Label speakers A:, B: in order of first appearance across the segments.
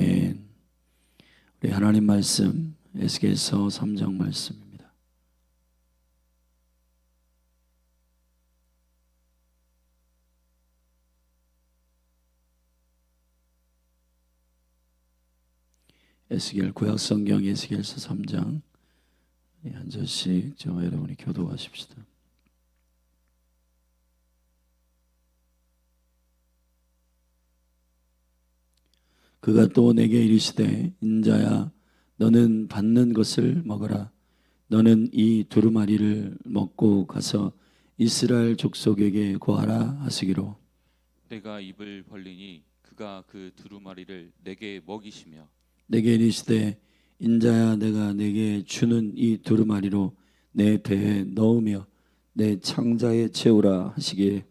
A: 아멘. 우리 하나님 말씀 에스겔서 3장 말씀입니다. 에스겔 구약성경 에스겔서 3장 한 절씩 저와 여러분이 교도하십시다. 그가 또 내게 이르시되 인자야 너는 받는 것을 먹어라. 너는 이 두루마리를 먹고 가서 이스라엘 족속에게 고하라 하시기로.
B: 내가 입을 벌리니 그가 그 두루마리를 내게 먹이시며
A: 내게 이르시되 인자야 내가 내게 주는 이 두루마리로 내 배에 넣으며 내 창자에 채우라 하시기에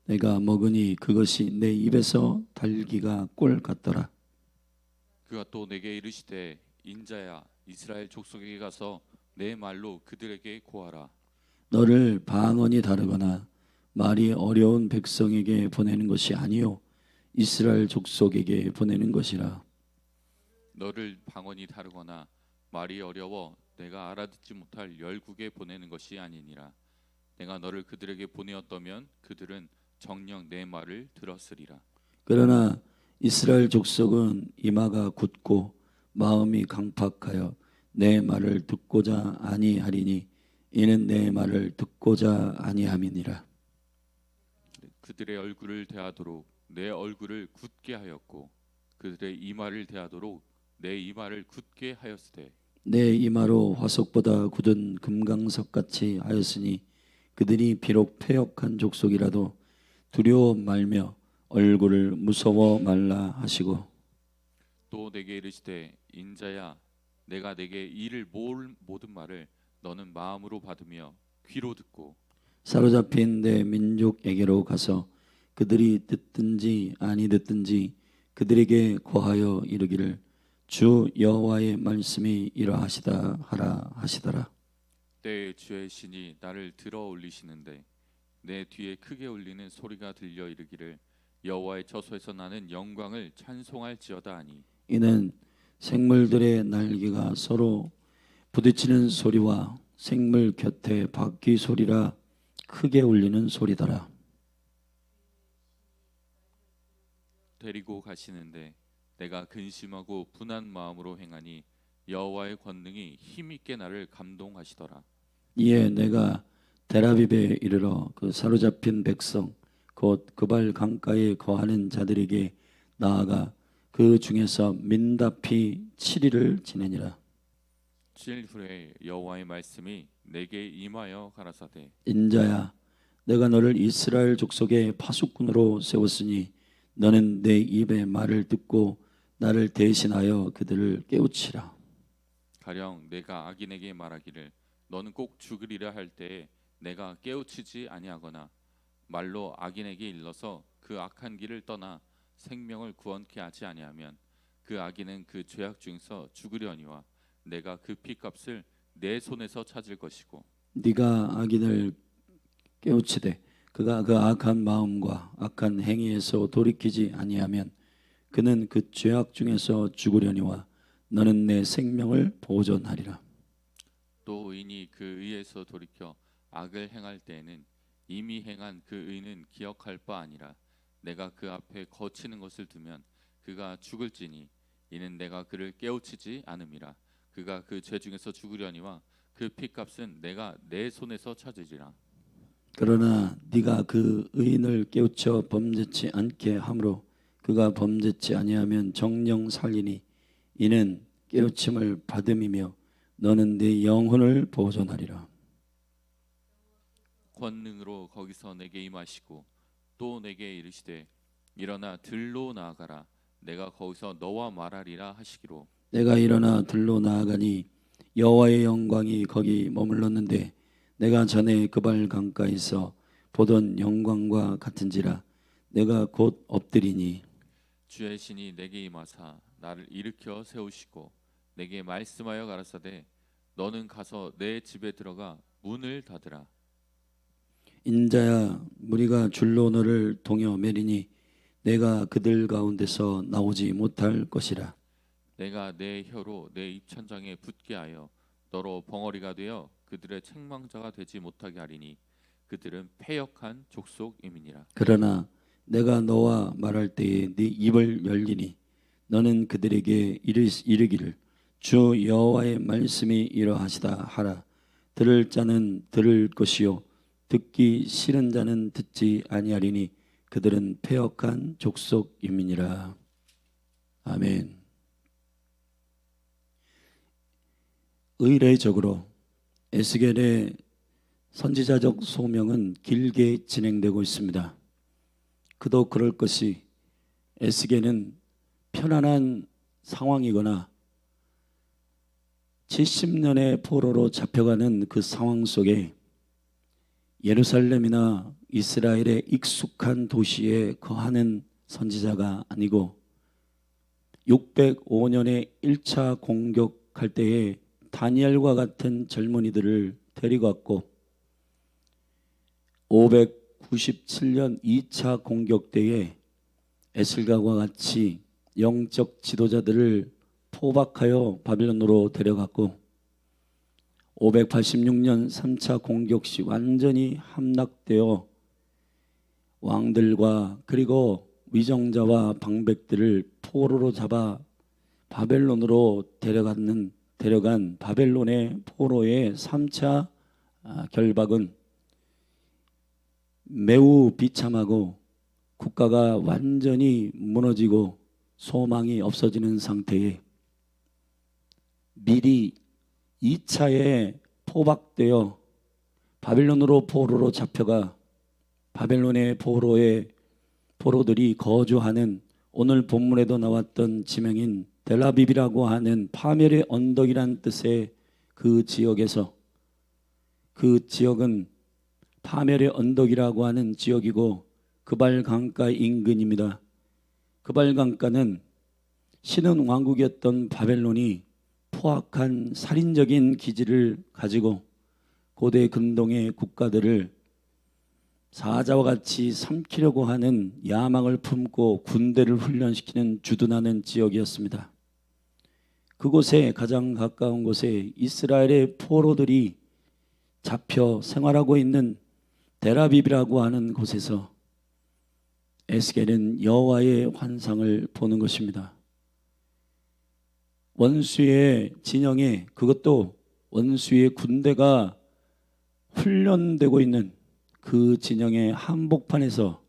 A: 내가 먹으니 그것이 내 입에서 달기가 꿀 같더라.
B: 그가 또 내게 이르시되 인자야 이스라엘 족속에게 가서 내 말로 그들에게 고하라.
A: 너를 방언이 다르거나 말이 어려운 백성에게 보내는 것이 아니요 이스라엘 족속에게 보내는 것이라.
B: 너를 방언이 다르거나 말이 어려워 내가 알아듣지 못할 열국에 보내는 것이 아니니라. 내가 너를 그들에게 보내었다면 그들은 정녕 내 말을 들었으리라.
A: 그러나 이스라엘 족속은 이마가 굳고 마음이 강팍하여 내 말을 듣고자 아니하리니 이는 내 말을 듣고자 아니함이니라.
B: 그들의 얼굴을 대하도록 내 얼굴을 굳게 하였고 그들의 이마를 대하도록 내 이마를 굳게 하였으되
A: 내 이마로 화석보다 굳은 금강석같이 하였으니 그들이 비록 패역한 족속이라도 두려워 말며 얼굴을 무서워 말라 하시고.
B: 또 내게 이르시되 인자야 내가 내게 이를 모든 말을 너는 마음으로 받으며 귀로 듣고
A: 사로잡힌 내 민족에게로 가서 그들이 듣든지 아니 듣든지 그들에게 고하여 이르기를 주 여호와의 말씀이 이러하시다 하라 하시더라.
B: 때에 주의 신이 나를 들어 올리시는데 내 뒤에 크게 울리는 소리가 들려 이르기를 여호와의 처소에서 나는 영광을 찬송할지어다 하니
A: 이는 생물들의 날개가 서로 부딪히는 소리와 생물 곁에 바퀴 소리라 크게 울리는 소리더라.
B: 데리고 가시는데 내가 근심하고 분한 마음으로 행하니 여호와의 권능이 힘있게 나를 감동하시더라.
A: 이에 내가 데라빕에 이르러 그 사로잡힌 백성 곧 그발 강가에 거하는 자들에게 나아가 그 중에서 민다피 7일을 지내니라.
B: 7일 후에 여호와의 말씀이 내게 임하여 가라사대
A: 인자야 내가 너를 이스라엘 족속의 파수꾼으로 세웠으니 너는 내 입의 말을 듣고 나를 대신하여 그들을 깨우치라.
B: 가령 내가 악인에게 말하기를 너는 꼭 죽으리라 할 때에 내가 깨우치지 아니하거나 말로 악인에게 일러서 그 악한 길을 떠나 생명을 구원케 하지 아니하면 그 악인은 그 죄악 중에서 죽으려니와 내가 그 피값을 내 손에서 찾을 것이고
A: 네가 악인을 깨우치되 그가 그 악한 마음과 악한 행위에서 돌이키지 아니하면 그는 그 죄악 중에서 죽으려니와 너는 내 생명을 보존하리라.
B: 또 의인이 그 의에서 돌이켜 악을 행할 때에는 이미 행한 그 의는 기억할 바 아니라 내가 그 앞에 거치는 것을 두면 그가 죽을지니 이는 내가 그를 깨우치지 않음이라. 그가 그 죄 중에서 죽으려니와 그 피값은 내가 내 손에서 찾으리라.
A: 그러나 네가 그 의인을 깨우쳐 범죄치 않게 함으로 그가 범죄치 아니하면 정령 살리니 이는 깨우침을 받음이며 너는 네 영혼을 보존하리라.
B: 권능으로 거기서 내게 임하시고 또 내게 이르시되 일어나 들로 나아가라. 내가 거기서 너와 말하리라 하시기로.
A: 내가 일어나 들로 나아가니 여호와의 영광이 거기 머물렀는데 내가 전에 그발 강가에서 보던 영광과 같은지라 내가 곧 엎드리니
B: 주의 신이 내게 임하사 나를 일으켜 세우시고 내게 말씀하여 가라사대 너는 가서 내 집에 들어가 문을 닫으라.
A: 인자야 무리가 줄로 너를 동여 매리니 내가 그들 가운데서 나오지 못할 것이라.
B: 내가 내 혀로 내 입천장에 붙게 하여 너로 벙어리가 되어 그들의 책망자가 되지 못하게 하리니 그들은 패역한 족속임이니라.
A: 그러나 내가 너와 말할 때에 네 입을 열리니 너는 그들에게 이르기를 주 여호와의 말씀이 이러하시다 하라. 들을 자는 들을 것이요 듣기 싫은 자는 듣지 아니하리니 그들은 패역한 족속임이니라. 아멘. 의례적으로 에스겔의 선지자적 소명은 길게 진행되고 있습니다. 그도 그럴 것이 에스겔은 편안한 상황이거나 70년의 포로로 잡혀가는 그 상황 속에 예루살렘이나 이스라엘의 익숙한 도시에 거하는 선지자가 아니고 605년에 1차 공격할 때에 다니엘과 같은 젊은이들을 데리고 왔고 597년 2차 공격 때에 에스겔과 같이 영적 지도자들을 포박하여 바벨론으로 데려갔고 586년 3차 공격 시 완전히 함락되어 왕들과 그리고 위정자와 방백들을 포로로 잡아 바벨론으로 데려간 바벨론의 포로의 3차 결박은 매우 비참하고 국가가 완전히 무너지고 소망이 없어지는 상태에 미리 2차에 포박되어 바벨론으로 포로로 잡혀가 바벨론의 포로들이 거주하는 오늘 본문에도 나왔던 지명인 델아비브라고 하는 파멸의 언덕이란 뜻의 그 지역에서 그 지역은 파멸의 언덕이라고 하는 지역이고 그발 강가 인근입니다. 그발 강가는 신은 왕국이었던 바벨론이 포악한 살인적인 기질을 가지고 고대 근동의 국가들을 사자와 같이 삼키려고 하는 야망을 품고 군대를 훈련시키는 주둔하는 지역이었습니다. 그곳에 가장 가까운 곳에 이스라엘의 포로들이 잡혀 생활하고 있는 델아비브라고 하는 곳에서 에스겔은 여호와의 환상을 보는 것입니다. 원수의 진영에 그것도 원수의 군대가 훈련되고 있는 그 진영의 한복판에서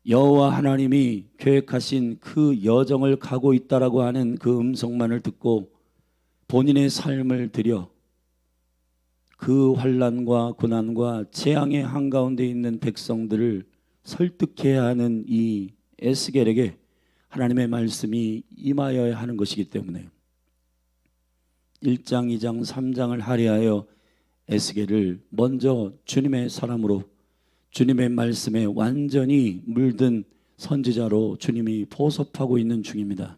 A: 여호와 하나님이 계획하신 그 여정을 가고 있다라고 하는 그 음성만을 듣고 본인의 삶을 들여 그 환난과 고난과 재앙의 한가운데 있는 백성들을 설득해야 하는 이 에스겔에게 하나님의 말씀이 임하여야 하는 것이기 때문에 1장, 2장, 3장을 할애하여 에스겔을 먼저 주님의 사람으로 주님의 말씀에 완전히 물든 선지자로 주님이 보섭하고 있는 중입니다.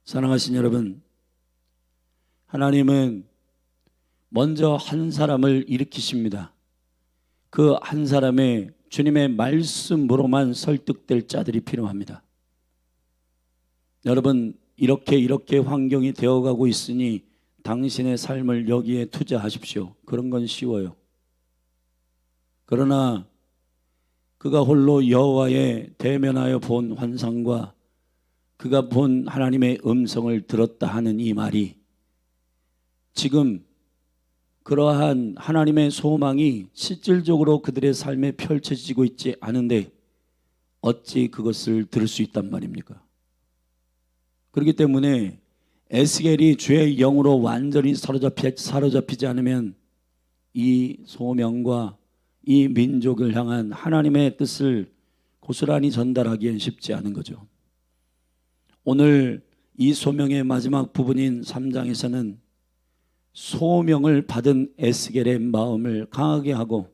A: 사랑하신 여러분, 하나님은 먼저 한 사람을 일으키십니다. 그 한 사람의 주님의 말씀으로만 설득될 자들이 필요합니다. 여러분, 이렇게 환경이 되어가고 있으니 당신의 삶을 여기에 투자하십시오. 그런 건 쉬워요. 그러나 그가 홀로 여호와의 대면하여 본 환상과 그가 본 하나님의 음성을 들었다 하는 이 말이 지금 그러한 하나님의 소망이 실질적으로 그들의 삶에 펼쳐지고 있지 않은데 어찌 그것을 들을 수 있단 말입니까? 그렇기 때문에 에스겔이 죄의 영으로 완전히 사로잡히지 않으면 이 소명과 이 민족을 향한 하나님의 뜻을 고스란히 전달하기엔 쉽지 않은 거죠. 오늘 이 소명의 마지막 부분인 3장에서는 소명을 받은 에스겔의 마음을 강하게 하고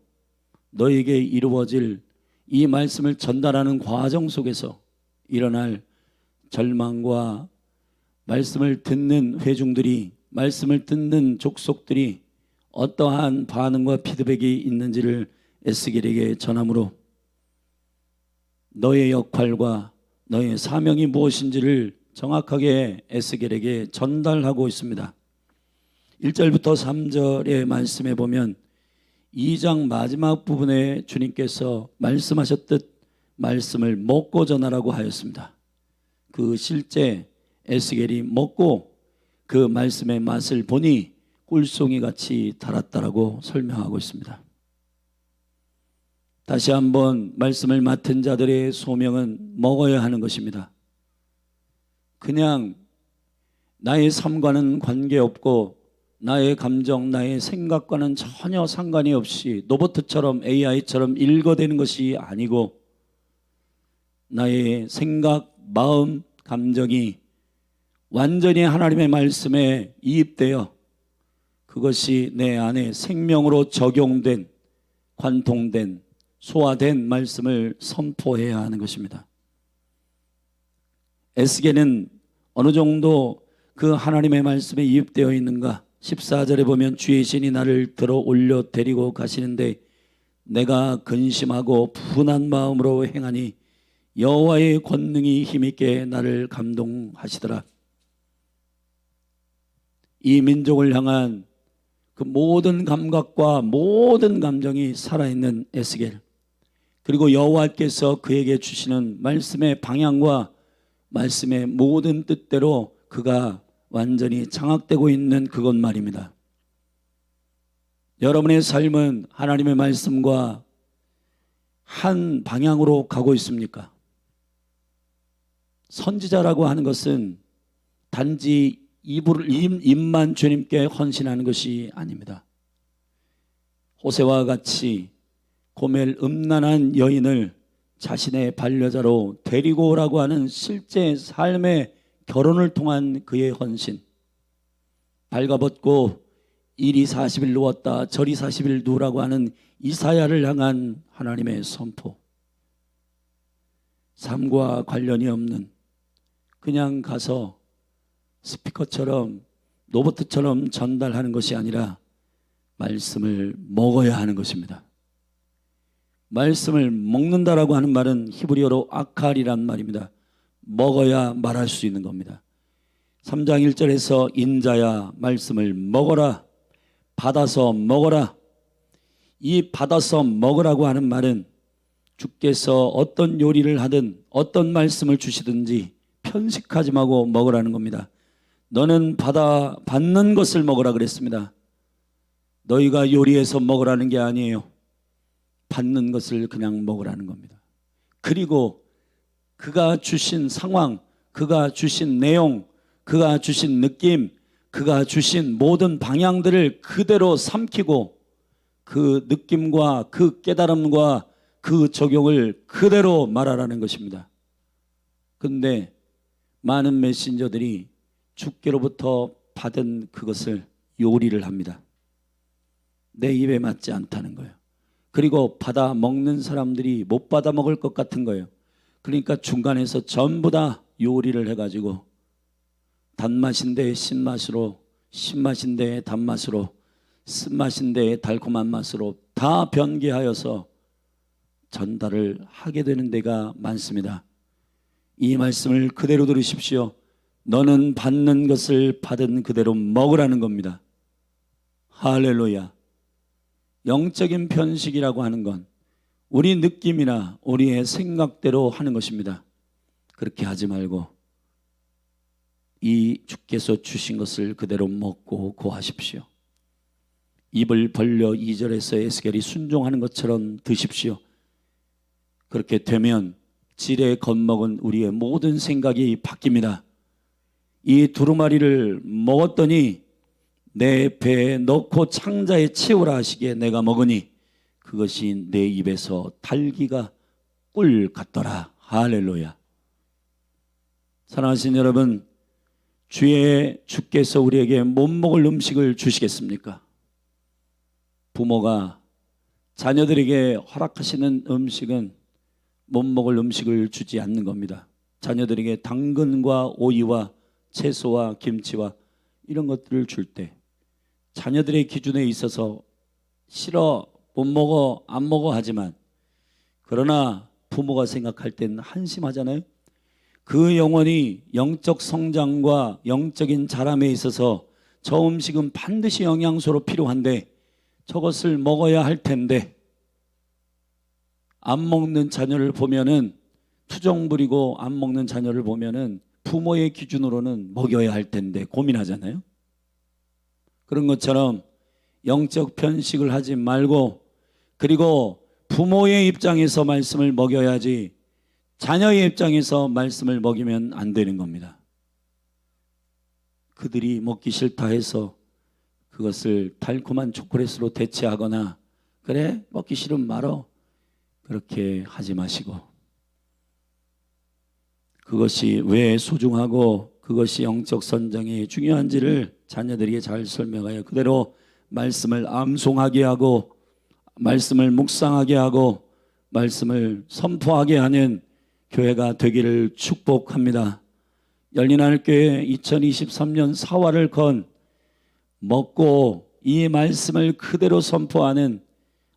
A: 너에게 이루어질 이 말씀을 전달하는 과정 속에서 일어날 절망과 말씀을 듣는 회중들이, 말씀을 듣는 족속들이 어떠한 반응과 피드백이 있는지를 에스겔에게 전함으로 너의 역할과 너의 사명이 무엇인지를 정확하게 에스겔에게 전달하고 있습니다. 1절부터 3절의 말씀에 보면 2장 마지막 부분에 주님께서 말씀하셨듯 말씀을 먹고 전하라고 하였습니다. 그 실제 에스겔이 먹고 그 말씀의 맛을 보니 꿀송이 같이 달았다라고 설명하고 있습니다. 다시 한번 말씀을 맡은 자들의 소명은 먹어야 하는 것입니다. 그냥 나의 삶과는 관계없고 나의 감정, 나의 생각과는 전혀 상관이 없이 로봇처럼 AI처럼 읽어대는 것이 아니고 나의 생각, 마음, 감정이 완전히 하나님의 말씀에 이입되어 그것이 내 안에 생명으로 적용된, 관통된, 소화된 말씀을 선포해야 하는 것입니다. 에스겔은 어느 정도 그 하나님의 말씀에 이입되어 있는가? 14절에 보면 주의 신이 나를 들어 올려 데리고 가시는데 내가 근심하고 분한 마음으로 행하니 여호와의 권능이 힘있게 나를 감동하시더라. 이 민족을 향한 그 모든 감각과 모든 감정이 살아있는 에스겔, 그리고 여호와께서 그에게 주시는 말씀의 방향과 말씀의 모든 뜻대로 그가 완전히 장악되고 있는 그것 말입니다. 여러분의 삶은 하나님의 말씀과 한 방향으로 가고 있습니까? 선지자라고 하는 것은 단지 입만 주님께 헌신하는 것이 아닙니다. 호세와 같이 고멜 음란한 여인을 자신의 반려자로 데리고 오라고 하는 실제 삶의 결혼을 통한 그의 헌신, 발가벗고 이리 40일 누웠다 저리 40일 누우라고 하는 이사야를 향한 하나님의 선포, 삶과 관련이 없는 그냥 가서 스피커처럼 로봇처럼 전달하는 것이 아니라 말씀을 먹어야 하는 것입니다. 말씀을 먹는다라고 하는 말은 히브리어로 아칼이란 말입니다. 먹어야 말할 수 있는 겁니다. 3장 1절에서 인자야 말씀을 먹어라, 받아서 먹어라. 이 받아서 먹으라고 하는 말은 주께서 어떤 요리를 하든 어떤 말씀을 주시든지 편식하지 말고 먹으라는 겁니다. 너는 받는 것을 먹으라 그랬습니다. 너희가 요리해서 먹으라는 게 아니에요. 받는 것을 그냥 먹으라는 겁니다. 그리고 그가 주신 상황, 그가 주신 내용, 그가 주신 느낌, 그가 주신 모든 방향들을 그대로 삼키고 그 느낌과 그 깨달음과 그 적용을 그대로 말하라는 것입니다. 그런데 많은 메신저들이 주께로부터 받은 그것을 요리를 합니다. 내 입에 맞지 않다는 거예요. 그리고 받아 먹는 사람들이 못 받아 먹을 것 같은 거예요. 그러니까 중간에서 전부 다 요리를 해가지고 단맛인데 신맛으로, 신맛인데 단맛으로, 쓴맛인데 달콤한 맛으로 다 변개하여서 전달을 하게 되는 데가 많습니다. 이 말씀을 그대로 들으십시오. 너는 받는 것을 받은 그대로 먹으라는 겁니다. 할렐루야. 영적인 편식이라고 하는 건 우리 느낌이나 우리의 생각대로 하는 것입니다. 그렇게 하지 말고 이 주께서 주신 것을 그대로 먹고 고하십시오. 입을 벌려 2절에서 에스겔이 순종하는 것처럼 드십시오. 그렇게 되면 질에 겁먹은 우리의 모든 생각이 바뀝니다. 이 두루마리를 먹었더니 내 배에 넣고 창자에 채우라 하시기에 내가 먹으니 그것이 내 입에서 달기가 꿀 같더라. 할렐루야. 사랑하신 여러분, 주께서 우리에게 못 먹을 음식을 주시겠습니까? 부모가 자녀들에게 허락하시는 음식은 못 먹을 음식을 주지 않는 겁니다. 자녀들에게 당근과 오이와 채소와 김치와 이런 것들을 줄 때 자녀들의 기준에 있어서 싫어, 못 먹어, 안 먹어 하지만 그러나 부모가 생각할 땐 한심하잖아요. 그 영혼이 영적 성장과 영적인 자람에 있어서 저 음식은 반드시 영양소로 필요한데 저것을 먹어야 할 텐데 안 먹는 자녀를 보면은 투정 부리고 안 먹는 자녀를 보면은 부모의 기준으로는 먹여야 할 텐데 고민하잖아요. 그런 것처럼 영적 편식을 하지 말고, 그리고 부모의 입장에서 말씀을 먹여야지 자녀의 입장에서 말씀을 먹이면 안 되는 겁니다. 그들이 먹기 싫다 해서 그것을 달콤한 초콜릿으로 대체하거나 그래 먹기 싫으면 말어 그렇게 하지 마시고, 그것이 왜 소중하고 그것이 영적 선장이 중요한지를 자녀들에게 잘 설명하여 그대로 말씀을 암송하게 하고 말씀을 묵상하게 하고 말씀을 선포하게 하는 교회가 되기를 축복합니다. 열린하늘교회 2023년 사활을 건 먹고 이 말씀을 그대로 선포하는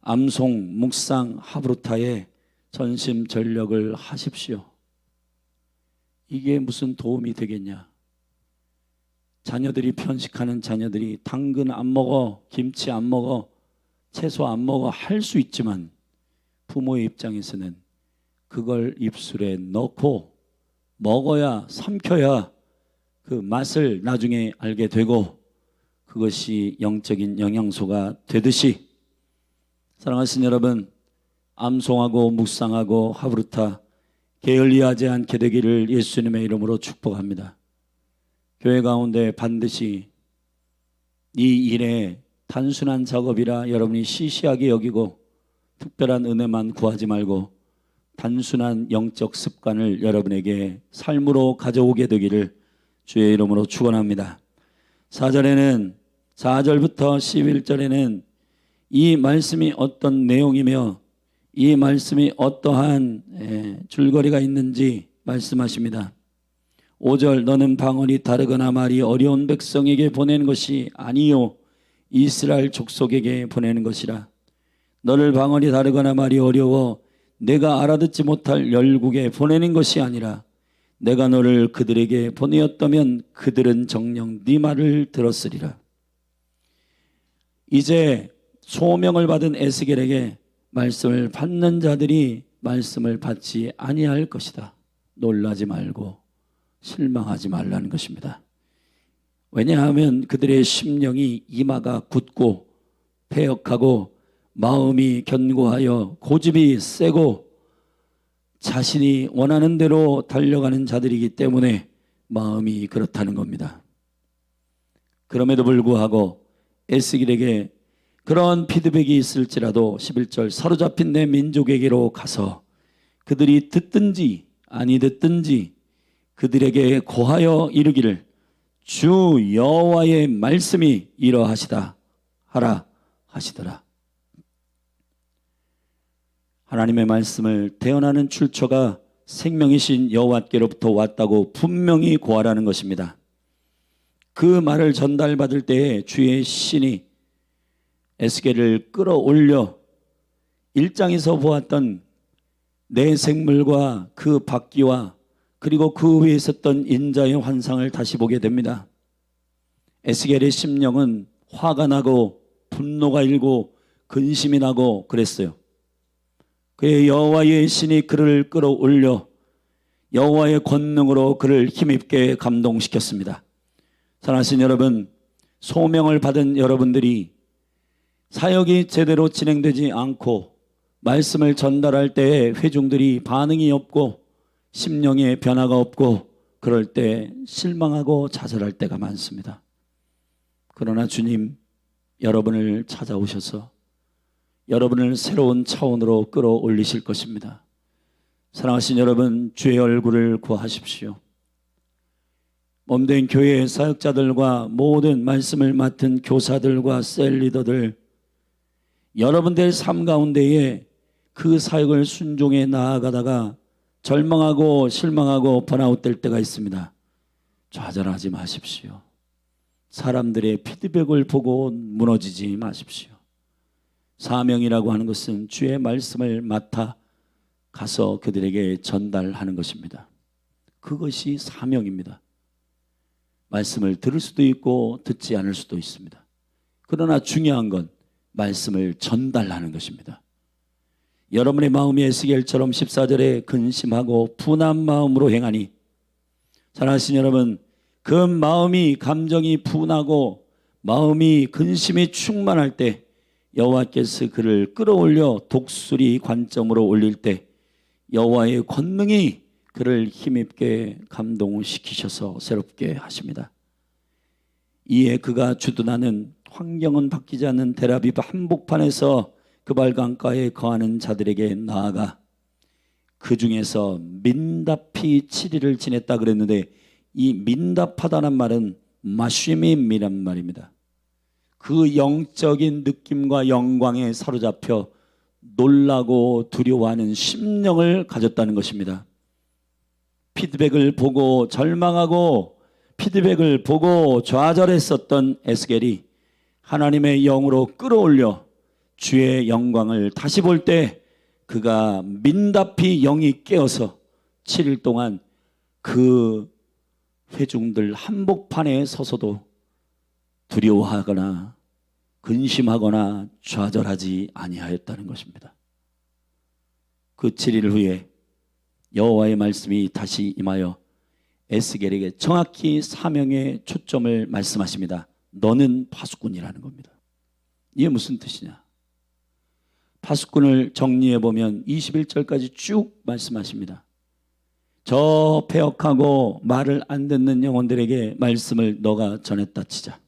A: 암송 묵상 하브루타에 전심전력을 하십시오. 이게 무슨 도움이 되겠냐? 자녀들이 편식하는 자녀들이 당근 안 먹어, 김치 안 먹어, 채소 안 먹어 할 수 있지만 부모의 입장에서는 그걸 입술에 넣고 먹어야, 삼켜야 그 맛을 나중에 알게 되고 그것이 영적인 영양소가 되듯이, 사랑하신 여러분, 암송하고 묵상하고 하브루타 게을리하지 않게 되기를 예수님의 이름으로 축복합니다. 교회 가운데 반드시 이 일에 단순한 작업이라 여러분이 시시하게 여기고 특별한 은혜만 구하지 말고 단순한 영적 습관을 여러분에게 삶으로 가져오게 되기를 주의 이름으로 축원합니다. 4절부터 11절에는 이 말씀이 어떤 내용이며 이 말씀이 어떠한 줄거리가 있는지 말씀하십니다. 5절, 너는 방언이 다르거나 말이 어려운 백성에게 보내는 것이 아니요 이스라엘 족속에게 보내는 것이라. 너를 방언이 다르거나 말이 어려워 내가 알아듣지 못할 열국에 보내는 것이 아니라 내가 너를 그들에게 보내었다면 그들은 정녕 네 말을 들었으리라. 이제 소명을 받은 에스겔에게 말씀을 받는 자들이 말씀을 받지 아니할 것이다. 놀라지 말고 실망하지 말라는 것입니다. 왜냐하면 그들의 심령이 이마가 굳고 패역하고 마음이 견고하여 고집이 세고 자신이 원하는 대로 달려가는 자들이기 때문에 마음이 그렇다는 겁니다. 그럼에도 불구하고 에스겔에게 그런 피드백이 있을지라도 11절, 사로잡힌 내 민족에게로 가서 그들이 듣든지 아니 듣든지 그들에게 고하여 이르기를 주 여호와의 말씀이 이러하시다 하라 하시더라. 하나님의 말씀을 태어나는 출처가 생명이신 여호와께로부터 왔다고 분명히 고하라는 것입니다. 그 말을 전달받을 때에 주의 신이 에스겔을 끌어올려 1장에서 보았던 내 생물과 그 바퀴와 그리고 그 위에 있었던 인자의 환상을 다시 보게 됩니다. 에스겔의 심령은 화가 나고 분노가 일고 근심이 나고 그랬어요. 그의 여호와의 신이 그를 끌어올려 여호와의 권능으로 그를 힘있게 감동시켰습니다. 사랑하신 여러분, 소명을 받은 여러분들이 사역이 제대로 진행되지 않고 말씀을 전달할 때에 회중들이 반응이 없고 심령의 변화가 없고 그럴 때 실망하고 좌절할 때가 많습니다. 그러나 주님, 여러분을 찾아오셔서 여러분을 새로운 차원으로 끌어올리실 것입니다. 사랑하신 여러분, 주의 얼굴을 구하십시오. 몸된 교회의 사역자들과 모든 말씀을 맡은 교사들과 셀 리더들, 여러분들 삶 가운데에 그 사역을 순종해 나아가다가 절망하고 실망하고 번아웃 될 때가 있습니다. 좌절하지 마십시오. 사람들의 피드백을 보고 무너지지 마십시오. 사명이라고 하는 것은 주의 말씀을 맡아 가서 그들에게 전달하는 것입니다. 그것이 사명입니다. 말씀을 들을 수도 있고 듣지 않을 수도 있습니다. 그러나 중요한 건 말씀을 전달하는 것입니다. 여러분의 마음이 에스겔처럼 14절에 근심하고 분한 마음으로 행하니, 사랑하신 여러분, 그 마음이, 감정이 분하고 마음이 근심이 충만할 때 여호와께서 그를 끌어올려 독수리 관점으로 올릴 때 여호와의 권능이 그를 힘있게 감동시키셔서 새롭게 하십니다. 이에 그가 주둔하는, 환경은 바뀌지 않는 텔아비브 한복판에서 그발 강가에 거하는 자들에게 나아가 그 중에서 민답히 7일을 지냈다 그랬는데, 이 민답하다는 말은 마쉬밈이란 말입니다. 그 영적인 느낌과 영광에 사로잡혀 놀라고 두려워하는 심령을 가졌다는 것입니다. 피드백을 보고 절망하고 피드백을 보고 좌절했었던 에스겔이 하나님의 영으로 끌어올려 주의 영광을 다시 볼 때 그가 민답히 영이 깨어서 7일 동안 그 회중들 한복판에 서서도 두려워하거나 근심하거나 좌절하지 아니하였다는 것입니다. 그 7일 후에 여호와의 말씀이 다시 임하여 에스겔에게 정확히 사명의 초점을 말씀하십니다. 너는 파수꾼이라는 겁니다. 이게 무슨 뜻이냐? 파수꾼을 정리해 보면 21절까지 쭉 말씀하십니다. 저 패역하고 말을 안 듣는 영혼들에게 말씀을 너가 전했다 치자.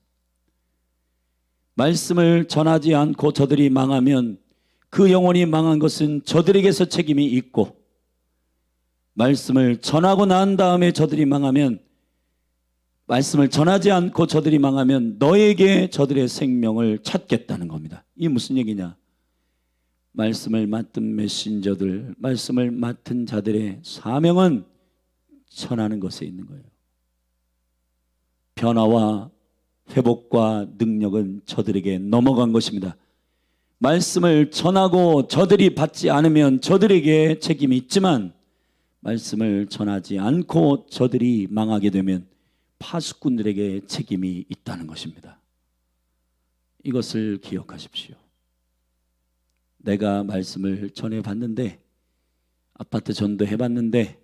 A: 말씀을 전하지 않고 저들이 망하면 그 영혼이 망한 것은 저들에게서 책임이 있고, 말씀을 전하고 난 다음에 저들이 망하면, 말씀을 전하지 않고 저들이 망하면 너에게 저들의 생명을 찾겠다는 겁니다. 이게 무슨 얘기냐? 말씀을 맡은 메신저들, 말씀을 맡은 자들의 사명은 전하는 것에 있는 거예요. 변화와 회복과 능력은 저들에게 넘어간 것입니다. 말씀을 전하고 저들이 받지 않으면 저들에게 책임이 있지만, 말씀을 전하지 않고 저들이 망하게 되면 파수꾼들에게 책임이 있다는 것입니다. 이것을 기억하십시오. 내가 말씀을 전해봤는데, 아파트 전도해봤는데,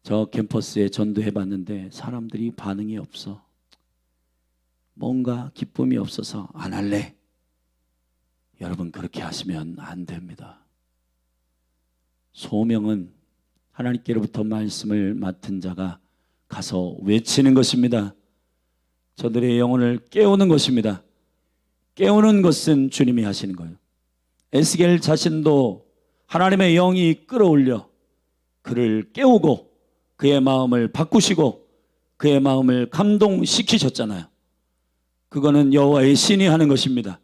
A: 저 캠퍼스에 전도해봤는데 사람들이 반응이 없어. 뭔가 기쁨이 없어서 안 할래. 여러분, 그렇게 하시면 안 됩니다. 소명은 하나님께로부터 말씀을 맡은 자가 가서 외치는 것입니다. 저들의 영혼을 깨우는 것입니다. 깨우는 것은 주님이 하시는 거예요. 에스겔 자신도 하나님의 영이 끌어올려 그를 깨우고 그의 마음을 바꾸시고 그의 마음을 감동시키셨잖아요. 그거는 여호와의 신이 하는 것입니다.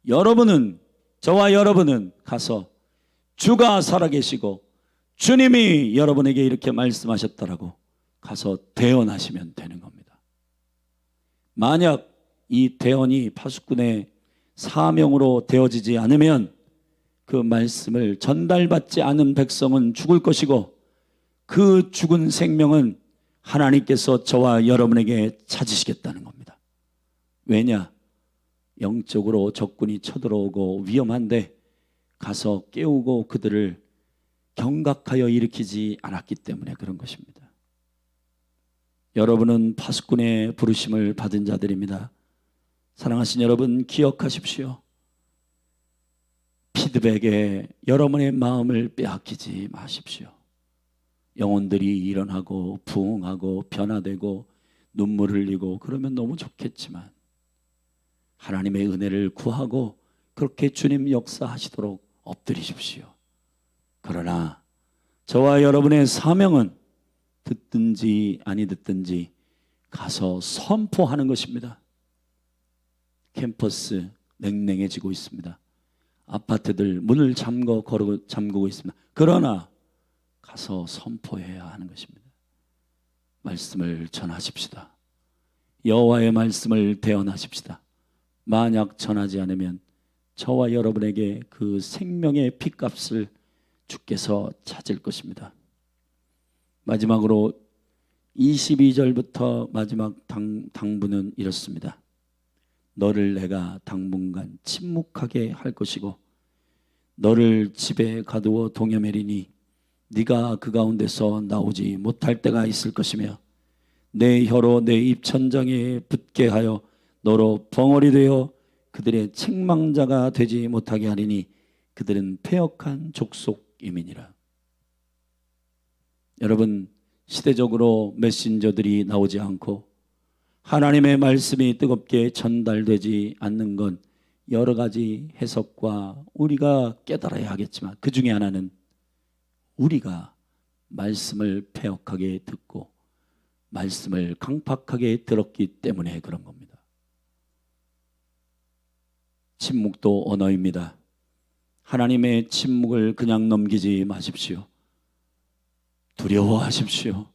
A: 여러분은, 저와 여러분은 가서 주가 살아계시고 주님이 여러분에게 이렇게 말씀하셨다라고 가서 대언하시면 되는 겁니다. 만약 이 대언이 파수꾼의 사명으로 되어지지 않으면 그 말씀을 전달받지 않은 백성은 죽을 것이고, 그 죽은 생명은 하나님께서 저와 여러분에게 찾으시겠다는 겁니다. 왜냐? 영적으로 적군이 쳐들어오고 위험한데 가서 깨우고 그들을 경각하여 일으키지 않았기 때문에 그런 것입니다. 여러분은 파수꾼의 부르심을 받은 자들입니다. 사랑하신 여러분, 기억하십시오. 피드백에 여러분의 마음을 빼앗기지 마십시오. 영혼들이 일어나고 부흥하고 변화되고 눈물 흘리고 그러면 너무 좋겠지만, 하나님의 은혜를 구하고 그렇게 주님 역사하시도록 엎드리십시오. 그러나 저와 여러분의 사명은 듣든지 아니 듣든지 가서 선포하는 것입니다. 캠퍼스 냉랭해지고 있습니다. 아파트들 문을 잠그고 있습니다. 그러나 가서 선포해야 하는 것입니다. 말씀을 전하십시다. 여호와의 말씀을 대언하십시다. 만약 전하지 않으면 저와 여러분에게 그 생명의 핏값을 주께서 찾을 것입니다. 마지막으로 22절부터 마지막 당부는 이렇습니다. 너를 내가 당분간 침묵하게 할 것이고 너를 집에 가두어 동여매리니 네가 그 가운데서 나오지 못할 때가 있을 것이며 내 혀로 내 입천장에 붙게 하여 너로 벙어리 되어 그들의 책망자가 되지 못하게 하리니 그들은 패역한 족속임이니라. 여러분, 시대적으로 메신저들이 나오지 않고 하나님의 말씀이 뜨겁게 전달되지 않는 건 여러 가지 해석과 우리가 깨달아야 하겠지만 그 중에 하나는 우리가 말씀을 패역하게 듣고 말씀을 강팍하게 들었기 때문에 그런 겁니다. 침묵도 언어입니다. 하나님의 침묵을 그냥 넘기지 마십시오. 두려워하십시오.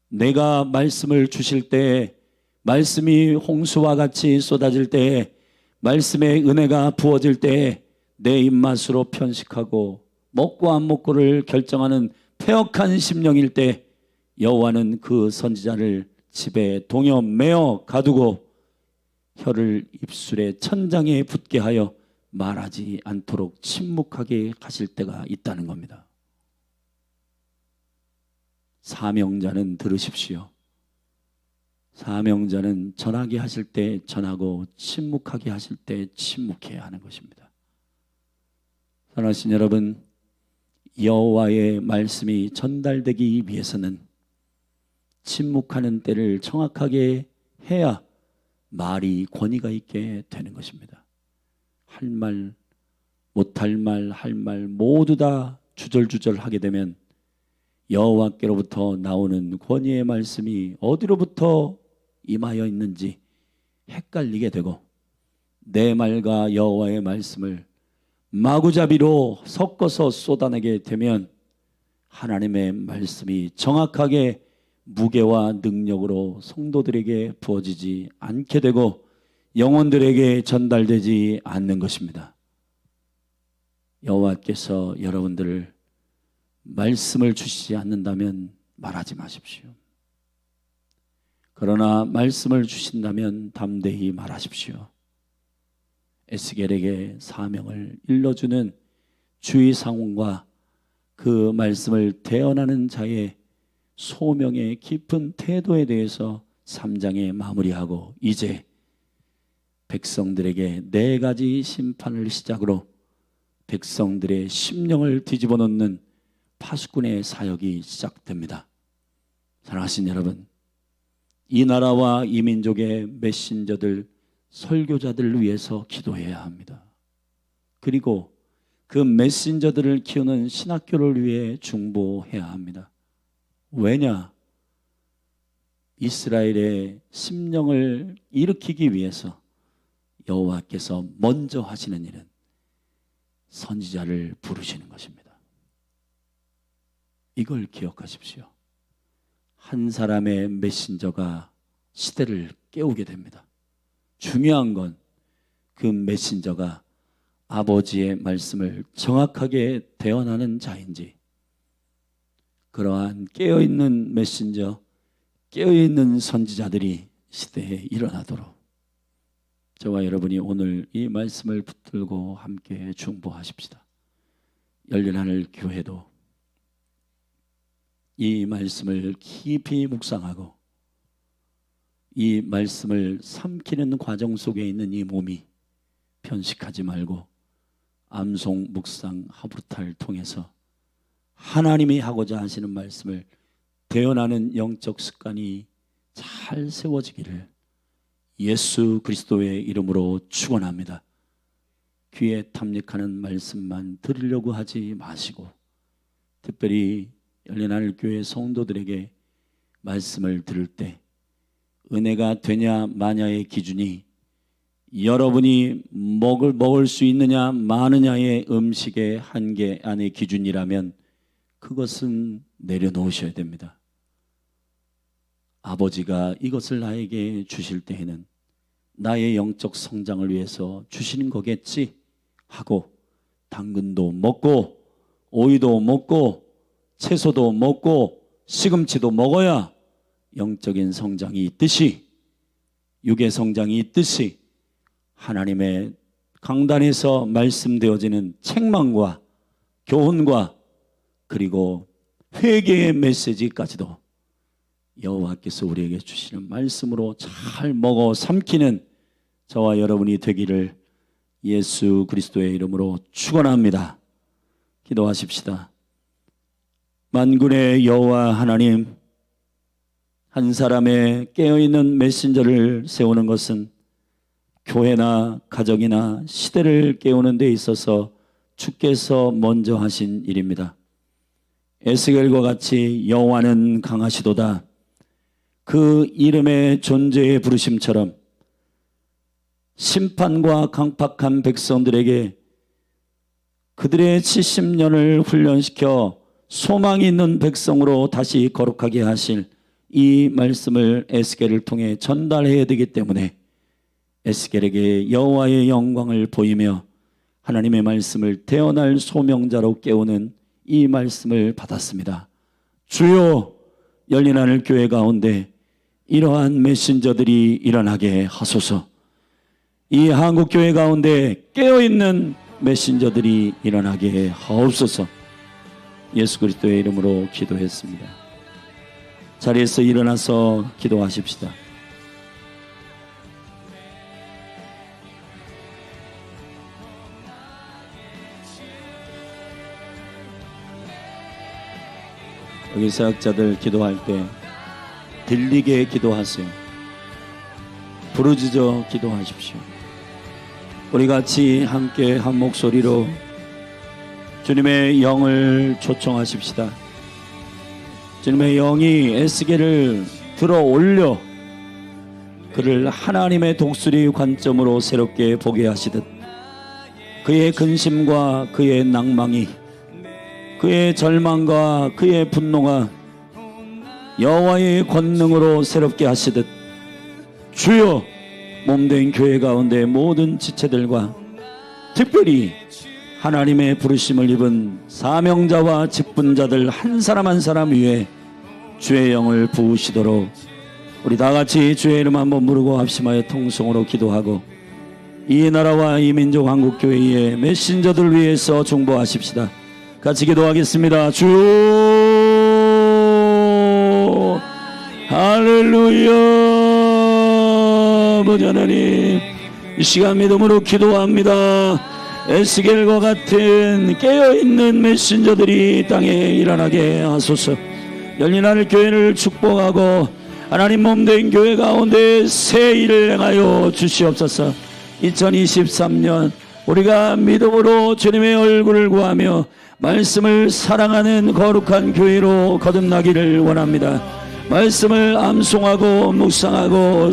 A: 내가 말씀을 주실 때, 말씀이 홍수와 같이 쏟아질 때, 말씀의 은혜가 부어질 때 내 입맛으로 편식하고 먹고 안 먹고를 결정하는 패역한 심령일 때 여호와는 그 선지자를 집에 동여 매어 가두고 혀를 입술에 천장에 붙게 하여 말하지 않도록 침묵하게 하실 때가 있다는 겁니다. 사명자는 들으십시오. 사명자는 전하게 하실 때 전하고 침묵하게 하실 때 침묵해야 하는 것입니다. 사랑하신 여러분, 여호와의 말씀이 전달되기 위해서는 침묵하는 때를 정확하게 해야 말이 권위가 있게 되는 것입니다. 할 말, 못할 말, 할 말 모두 다 주절주절 하게 되면 여호와께로부터 나오는 권위의 말씀이 어디로부터 임하여 있는지 헷갈리게 되고 내 말과 여호와의 말씀을 마구잡이로 섞어서 쏟아내게 되면 하나님의 말씀이 정확하게 무게와 능력으로 성도들에게 부어지지 않게 되고 영혼들에게 전달되지 않는 것입니다. 여호와께서 여러분들을 말씀을 주시지 않는다면 말하지 마십시오. 그러나 말씀을 주신다면 담대히 말하십시오. 에스겔에게 사명을 일러주는 주의사항과 그 말씀을 대언하는 자의 소명의 깊은 태도에 대해서 3장에 마무리하고 이제 백성들에게 4가지 심판을 시작으로 백성들의 심령을 뒤집어 놓는 파수꾼의 사역이 시작됩니다. 사랑하신 여러분, 이 나라와 이 민족의 메신저들, 설교자들을 위해서 기도해야 합니다. 그리고 그 메신저들을 키우는 신학교를 위해 중보해야 합니다. 왜냐? 이스라엘의 심령을 일으키기 위해서 여호와께서 먼저 하시는 일은 선지자를 부르시는 것입니다. 이걸 기억하십시오. 한 사람의 메신저가 시대를 깨우게 됩니다. 중요한 건 그 메신저가 아버지의 말씀을 정확하게 대언하는 자인지, 그러한 깨어있는 메신저, 깨어있는 선지자들이 시대에 일어나도록 저와 여러분이 오늘 이 말씀을 붙들고 함께 중보하십시다. 열린하늘 교회도 이 말씀을 깊이 묵상하고 이 말씀을 삼키는 과정 속에 있는 이 몸이 편식하지 말고 암송, 묵상, 하부탈 통해서 하나님이 하고자 하시는 말씀을 대언하는 영적 습관이 잘 세워지기를 예수 그리스도의 이름으로 축원합니다. 귀에 탐닉하는 말씀만 들으려고 하지 마시고 특별히 열린하늘 교회 성도들에게 말씀을 들을 때 은혜가 되냐 마냐의 기준이 여러분이 먹을 수 있느냐 마느냐의 음식의 한계 안의 기준이라면 그것은 내려놓으셔야 됩니다. 아버지가 이것을 나에게 주실 때에는 나의 영적 성장을 위해서 주시는 거겠지 하고 당근도 먹고 오이도 먹고 채소도 먹고 시금치도 먹어야 영적인 성장이 있듯이, 육의 성장이 있듯이 하나님의 강단에서 말씀되어지는 책망과 교훈과 그리고 회개의 메시지까지도 여호와께서 우리에게 주시는 말씀으로 잘 먹어 삼키는 저와 여러분이 되기를 예수 그리스도의 이름으로 축원합니다. 기도하십시다. 만군의 여호와 하나님, 한 사람의 깨어있는 메신저를 세우는 것은 교회나 가정이나 시대를 깨우는 데 있어서 주께서 먼저 하신 일입니다. 에스겔과 같이 여호와는 강하시도다, 그 이름의 존재의 부르심처럼 심판과 강팍한 백성들에게 그들의 70년을 훈련시켜 소망이 있는 백성으로 다시 거룩하게 하실 이 말씀을 에스겔을 통해 전달해야 되기 때문에 에스겔에게 여호와의 영광을 보이며 하나님의 말씀을 태어날 소명자로 깨우는 이 말씀을 받았습니다. 주여, 열린 하늘 교회 가운데 이러한 메신저들이 일어나게 하소서. 이 한국 교회 가운데 깨어있는 메신저들이 일어나게 하옵소서. 예수 그리스도의 이름으로 기도했습니다. 자리에서 일어나서 기도하십시다. 여기 사역자들 기도할 때 들리게 기도하세요. 부르짖어 기도하십시오. 우리 같이 함께 한 목소리로 주님의 영을 초청하십시다. 주님의 영이 에스겔을 들어 올려 그를 하나님의 독수리 관점으로 새롭게 보게 하시듯 그의 근심과 그의 낭망이, 그의 절망과 그의 분노가 여호와의 권능으로 새롭게 하시듯 주여, 몸된 교회 가운데 모든 지체들과 특별히 하나님의 부르심을 입은 사명자와 직분자들 한 사람 한 사람 위에 주의 영을 부으시도록 우리 다같이 주의 이름 한번 부르고 합심하여 통성으로 기도하고 이 나라와 이 민족 한국교회의 메신저들 위해서 중보하십시다. 같이 기도하겠습니다. 주 할렐루야. 아버지 하나님, 이 시간 믿음으로 기도합니다. 에스겔과 같은 깨어있는 메신저들이 땅에 일어나게 하소서. 열린 하늘 교회를 축복하고 하나님 몸된 교회 가운데 새 일을 행하여 주시옵소서. 2023년 우리가 믿음으로 주님의 얼굴을 구하며 말씀을 사랑하는 거룩한 교회로 거듭나기를 원합니다. 말씀을 암송하고 묵상하고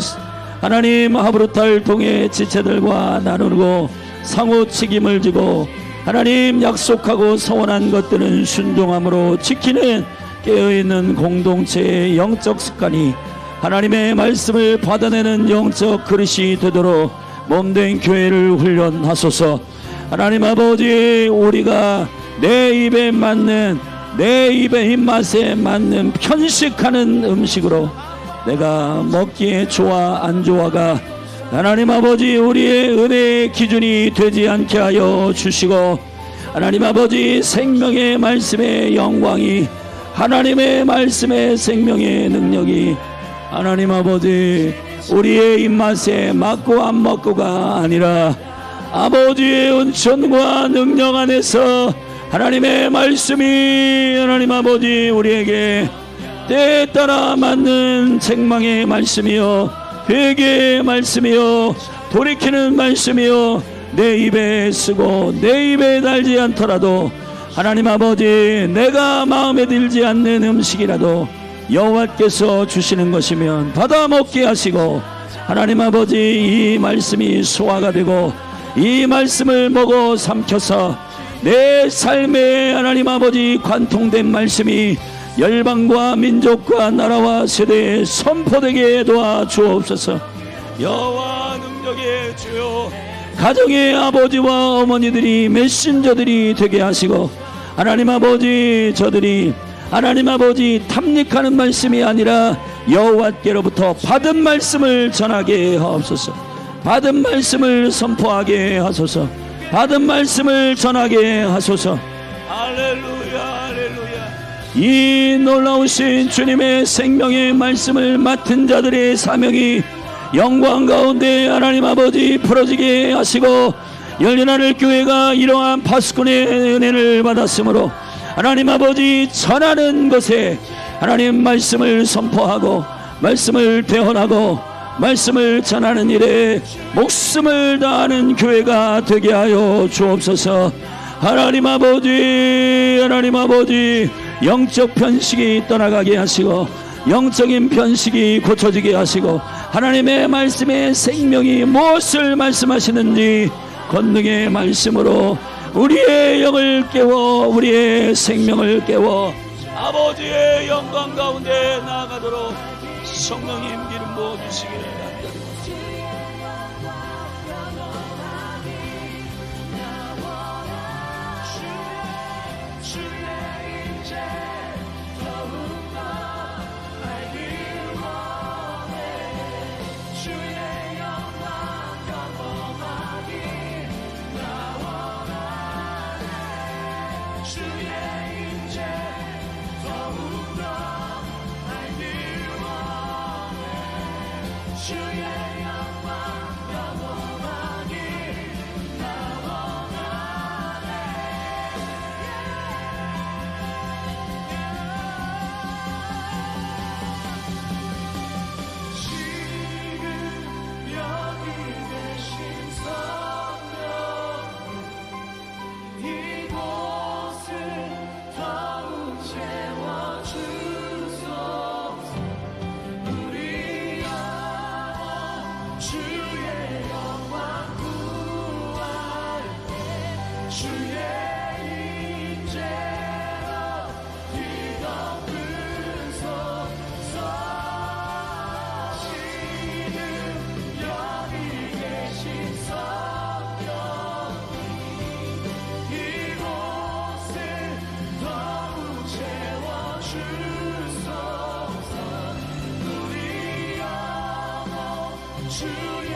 A: 하나님 하브루타를 통해 지체들과 나누고 상호 책임을 지고 하나님 약속하고 서원한 것들은 순종함으로 지키는 깨어있는 공동체의 영적 습관이 하나님의 말씀을 받아내는 영적 그릇이 되도록 몸된 교회를 훈련하소서. 하나님 아버지, 우리가 내 입에 맞는, 내 입의 입맛에 맞는 편식하는 음식으로 내가 먹기에 좋아 안 좋아가 하나님 아버지 우리의 은혜의 기준이 되지 않게 하여 주시고, 하나님 아버지 생명의 말씀의 영광이, 하나님의 말씀의 생명의 능력이 하나님 아버지 우리의 입맛에 맞고 안 맞고가 아니라 아버지의 은천과 능력 안에서 하나님의 말씀이 하나님 아버지 우리에게 때에 따라 맞는 책망의 말씀이요, 회개의 말씀이요, 돌이키는 말씀이요, 내 입에 쓰고 내 입에 달지 않더라도 하나님 아버지 내가 마음에 들지 않는 음식이라도 여호와께서 주시는 것이면 받아 먹게 하시고, 하나님 아버지 이 말씀이 소화가 되고 이 말씀을 먹어 삼켜서 내 삶에 하나님 아버지 관통된 말씀이 열방과 민족과 나라와 세대에 선포되게 도와주옵소서. 여호와 능력의 주여, 가정의 아버지와 어머니들이 메신저들이 되게 하시고 하나님 아버지 저들이 하나님 아버지 탐닉하는 말씀이 아니라 여호와께로부터 받은 말씀을 전하게 하옵소서. 받은 말씀을 선포하게 하소서. 받은 말씀을 전하게 하소서. 할렐루야 할렐루야. 이 놀라우신 주님의 생명의 말씀을 맡은 자들의 사명이 영광 가운데 하나님 아버지 풀어지게 하시고, 열린 하늘 교회가 이러한 파수꾼의 은혜를 받았으므로 하나님 아버지 전하는 것에 하나님 말씀을 선포하고 말씀을 대언하고 말씀을 전하는 일에 목숨을 다하는 교회가 되게 하여 주옵소서. 하나님 아버지 영적 편식이 떠나가게 하시고 영적인 편식이 고쳐지게 하시고, 하나님의 말씀의 생명이 무엇을 말씀하시는지 권능의 말씀으로 우리의 영을 깨워 우리의 생명을 깨워 아버지의 영광 가운데 나아가도록 성령님 기름 부어주시기를 간절히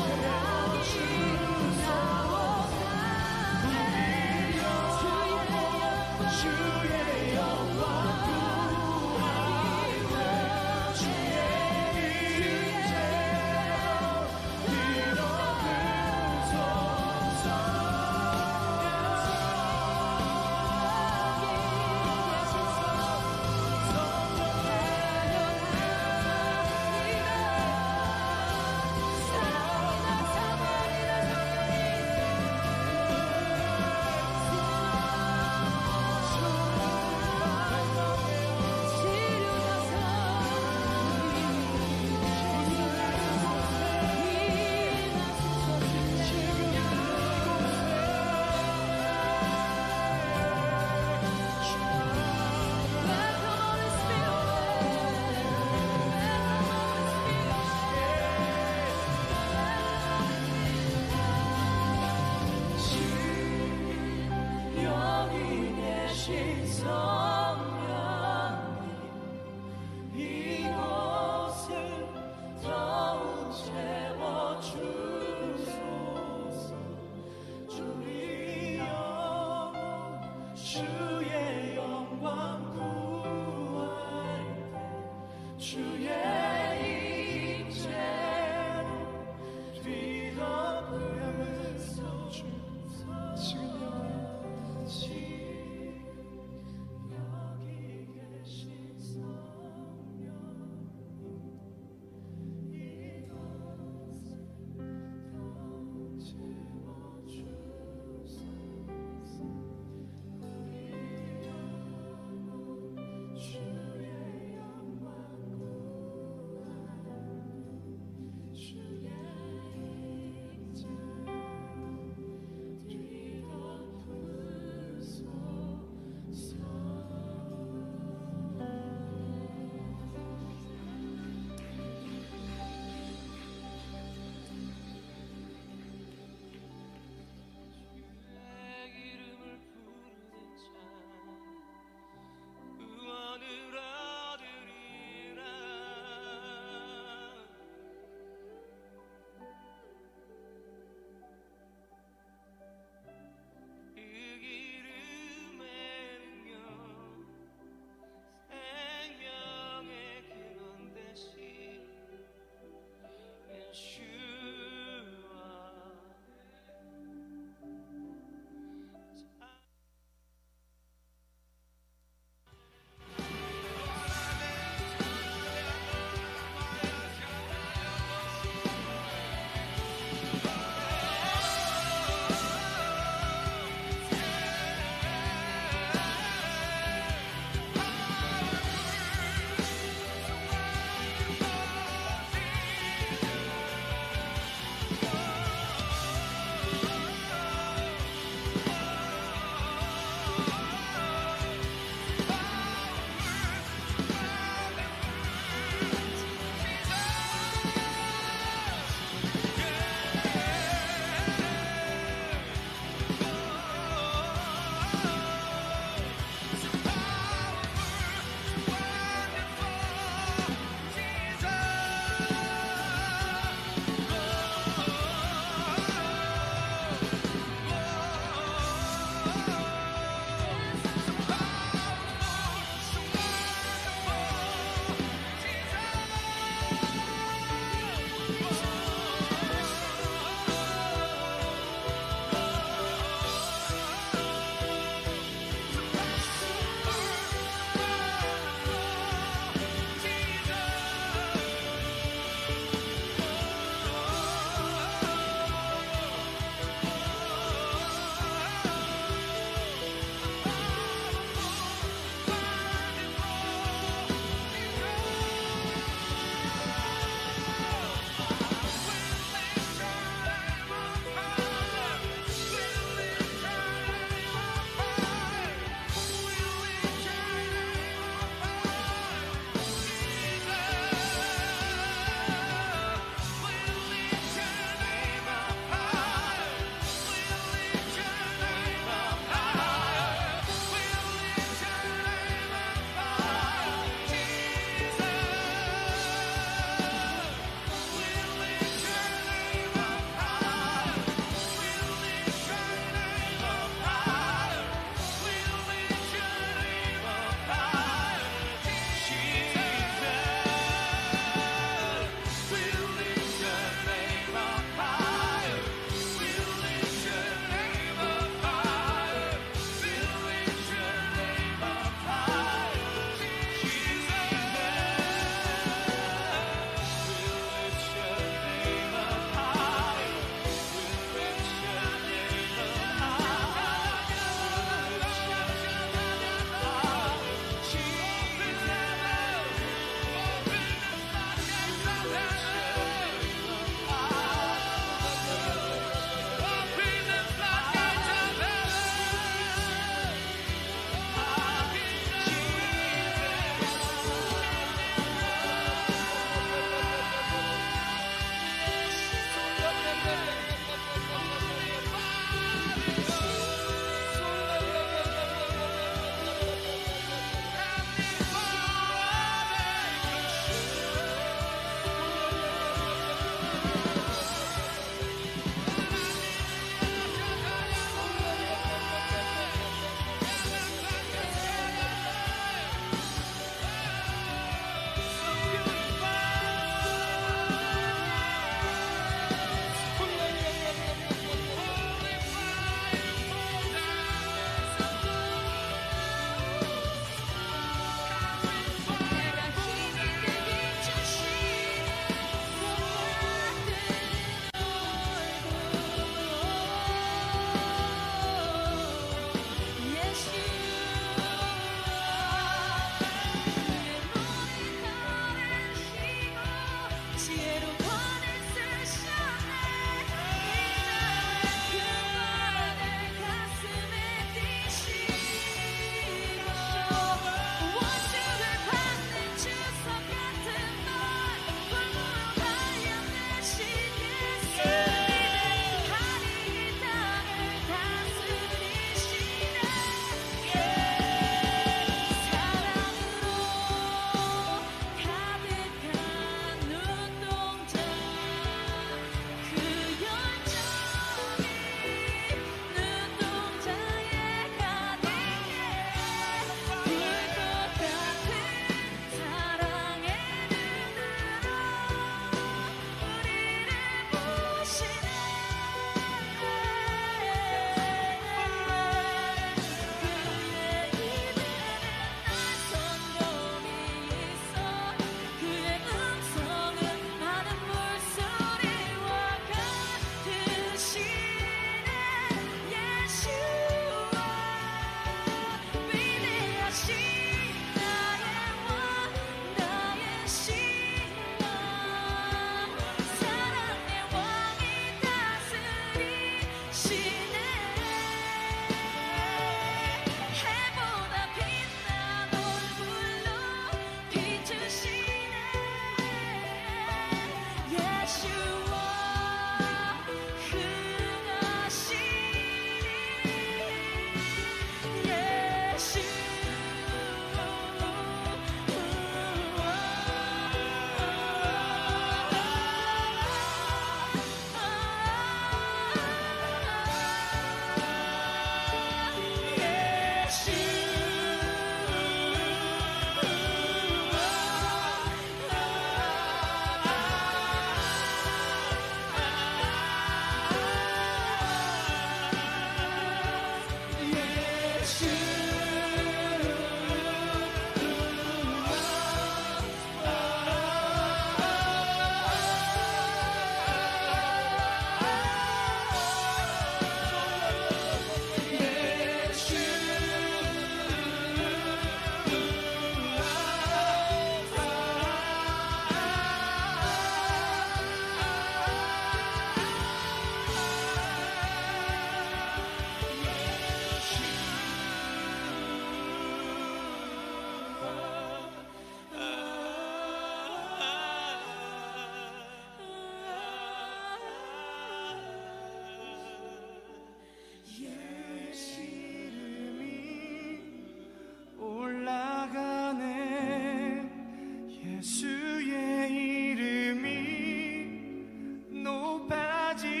C: 높아지리.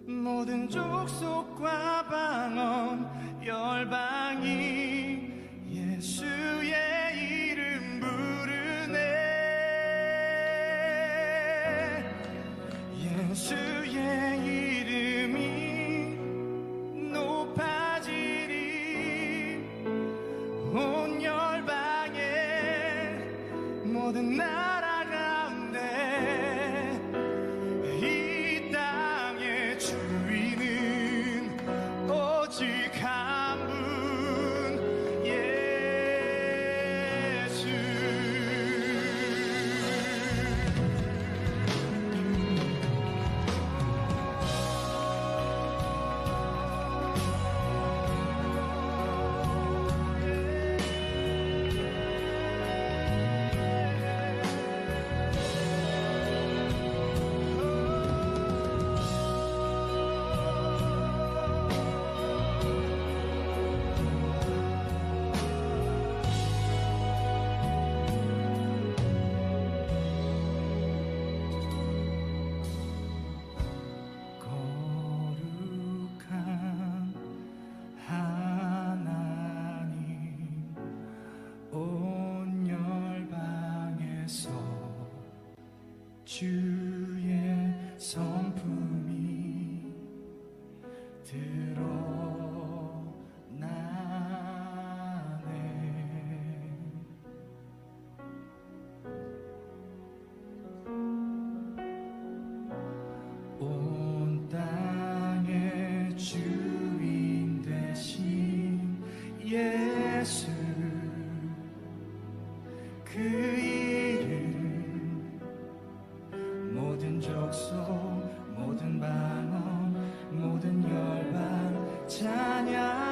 C: 모든 족속과 방언 열방이 예수의 이름 부르네. 예수의 이름이 높아지리. 온 열방에 모든 나라 가운데 이 땅의 주인은 오직 한 분, 예수. 거룩한 하나님, 온 열방에서 주의 성품이 드러나네. 온 땅의 주인 되신 예수, 그 이름 모든 족속, 모든 방언, 모든 열방 찬양하네.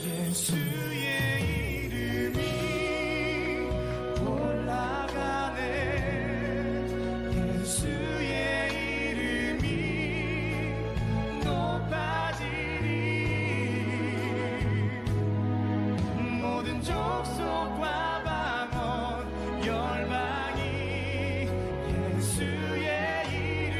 C: 예수의 이름이 올라가네. 예수의 이름이 높아지리. 모든 족속과 방언 열방이 예수의 이름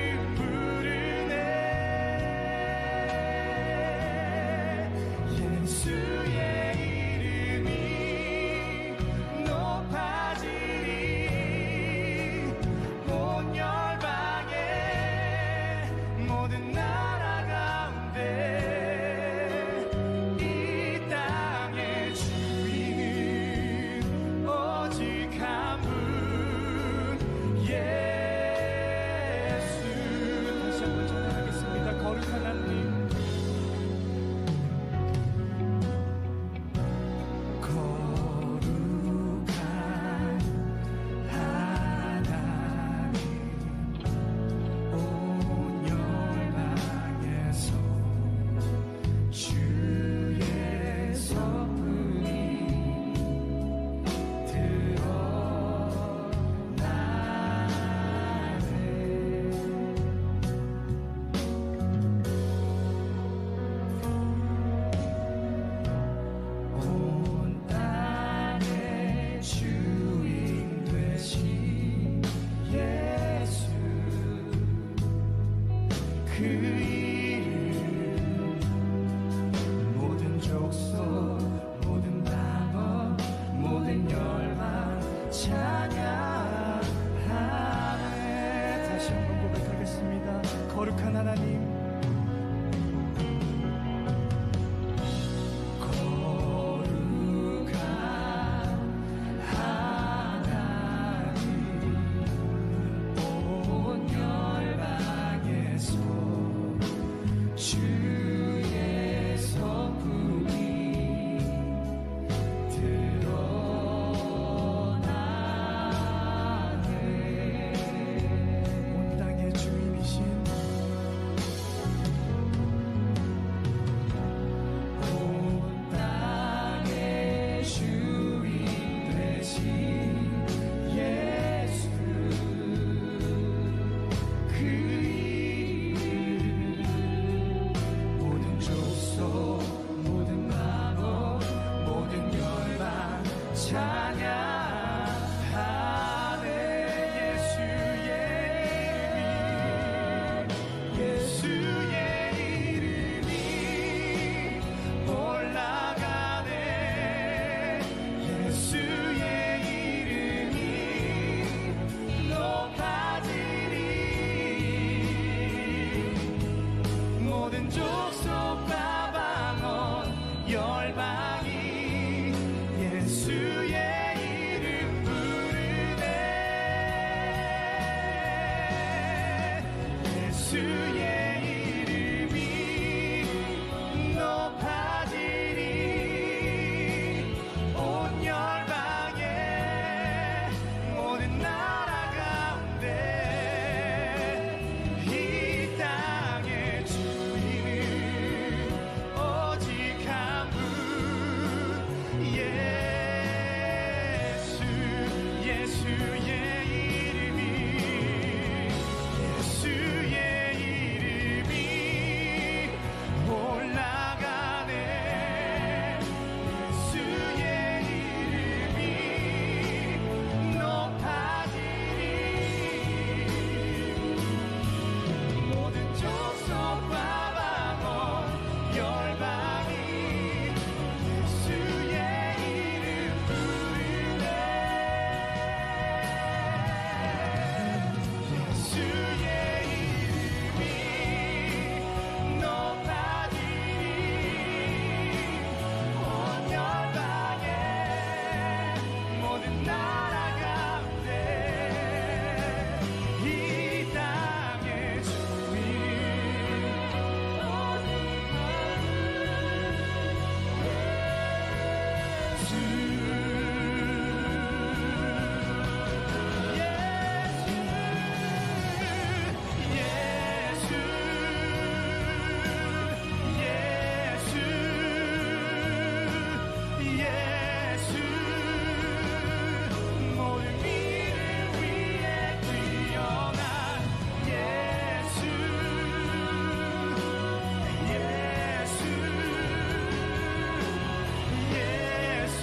C: 찬양하네. 예수의 이름이 올라가네. 예수의 이름이 높아지리. 모든 족속과 방언 열방이 예수의 이름 부르네. 예수의 이름이 높아지리. 온 열방에 모든 나라 가운데 이 땅의 주인은 오직 한 분 예수의 이름이 올라가네. 예수의 이름이 높아지리. 모든 족속과 방언 열방이 예수의 이름 부르네. 예수의 이름이 높아지리. 온 열방에 모든 나라 가운데 이 땅의 주인 오직 모든 이름 위에 뛰어난 예수 예수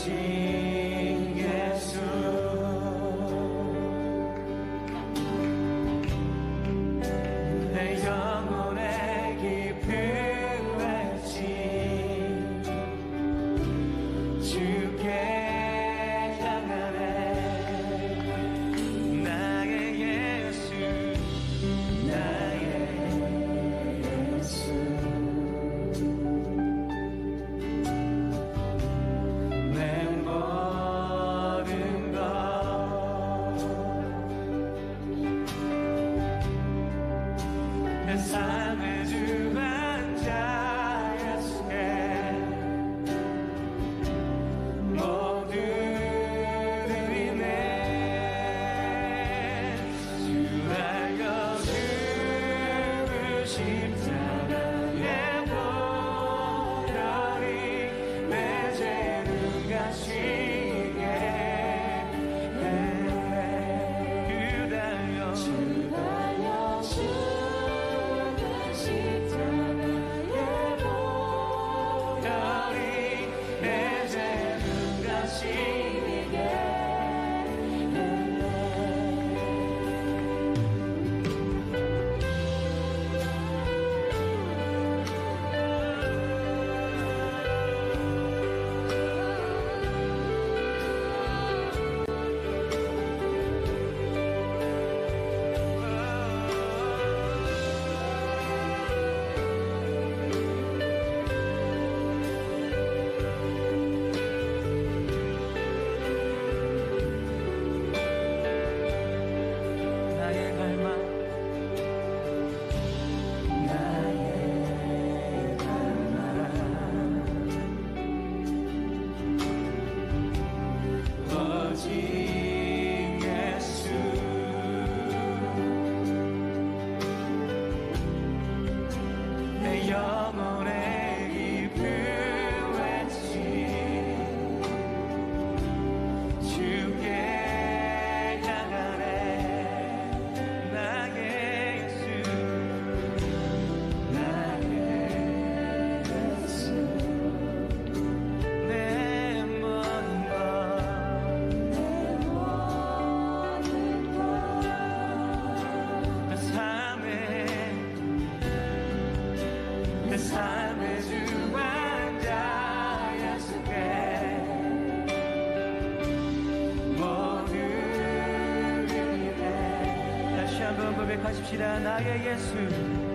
C: 오직 예수 내 영혼의 깊은 외침 주께 향하네 나의 예수 나의 예수 내 모든 것 내 삶의 주관자 예수께 모두 드리네 주 알려주고 십자가에 보혈이 내 죄를 가시게 주 달려 보혈이 내 죄를 가시게 나의 갈망 나의 갈망 오직 예수 내 영혼의 깊은 외침 주께 향하네 나의 예수 나의 예수 내 모든 것내 삶의 주관자 예수께 모두 드리네 다시 한번 고백하십시다 나의 예수